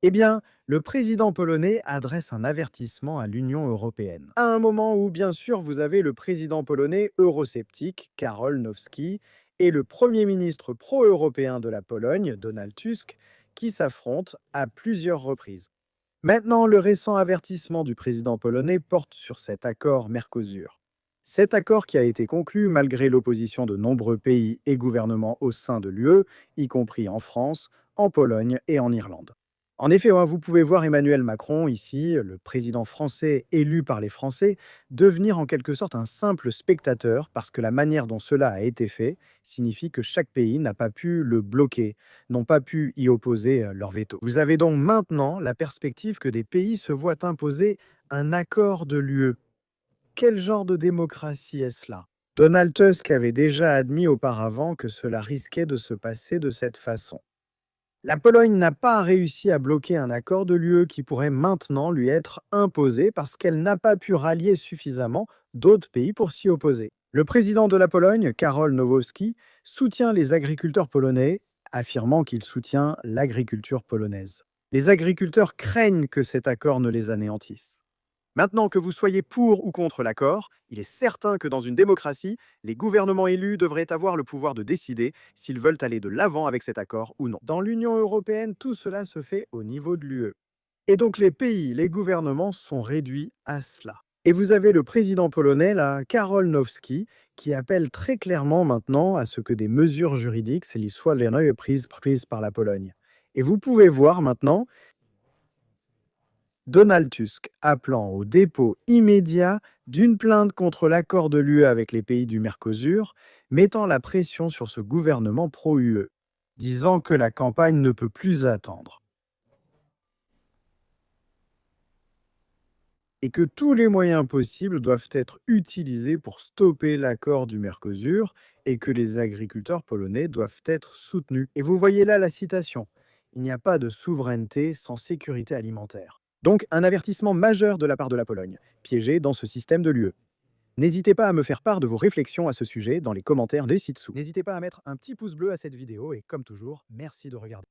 Eh bien, le président polonais adresse un avertissement à l'Union européenne. À un moment où, bien sûr, vous avez le président polonais eurosceptique, Karol Nawrocki, et le premier ministre pro-européen de la Pologne, Donald Tusk, qui s'affrontent à plusieurs reprises. Maintenant, le récent avertissement du président polonais porte sur cet accord Mercosur. Cet accord qui a été conclu malgré l'opposition de nombreux pays et gouvernements au sein de l'UE, y compris en France, en Pologne et en Irlande. En effet, ouais, vous pouvez voir Emmanuel Macron, ici, le président français élu par les Français, devenir en quelque sorte un simple spectateur parce que la manière dont cela a été fait signifie que chaque pays n'a pas pu le bloquer, n'ont pas pu y opposer leur veto. Vous avez donc maintenant la perspective que des pays se voient imposer un accord de l'UE. Quel genre de démocratie est cela? Donald Tusk avait déjà admis auparavant que cela risquait de se passer de cette façon. La Pologne n'a pas réussi à bloquer un accord de l'UE qui pourrait maintenant lui être imposé parce qu'elle n'a pas pu rallier suffisamment d'autres pays pour s'y opposer. Le président de la Pologne, Karol Nawrocki, soutient les agriculteurs polonais, affirmant qu'il soutient l'agriculture polonaise. Les agriculteurs craignent que cet accord ne les anéantisse. Maintenant que vous soyez pour ou contre l'accord, il est certain que dans une démocratie, les gouvernements élus devraient avoir le pouvoir de décider s'ils veulent aller de l'avant avec cet accord ou non. Dans l'Union européenne, tout cela se fait au niveau de l'UE. Et donc les pays, les gouvernements sont réduits à cela. Et vous avez le président polonais, là, Karol Nawrocki, qui appelle très clairement maintenant à ce que des mesures juridiques soient prises par la Pologne. Et vous pouvez voir maintenant Donald Tusk appelant au dépôt immédiat d'une plainte contre l'accord de l'UE avec les pays du Mercosur, mettant la pression sur ce gouvernement pro-UE, disant que la campagne ne peut plus attendre et que tous les moyens possibles doivent être utilisés pour stopper l'accord du Mercosur et que les agriculteurs polonais doivent être soutenus. Et vous voyez là la citation. Il n'y a pas de souveraineté sans sécurité alimentaire. Donc un avertissement majeur de la part de la Pologne, piégée dans ce système de l'UE. N'hésitez pas à me faire part de vos réflexions à ce sujet dans les commentaires ci-dessous. N'hésitez pas à mettre un petit pouce bleu à cette vidéo et comme toujours, merci de regarder.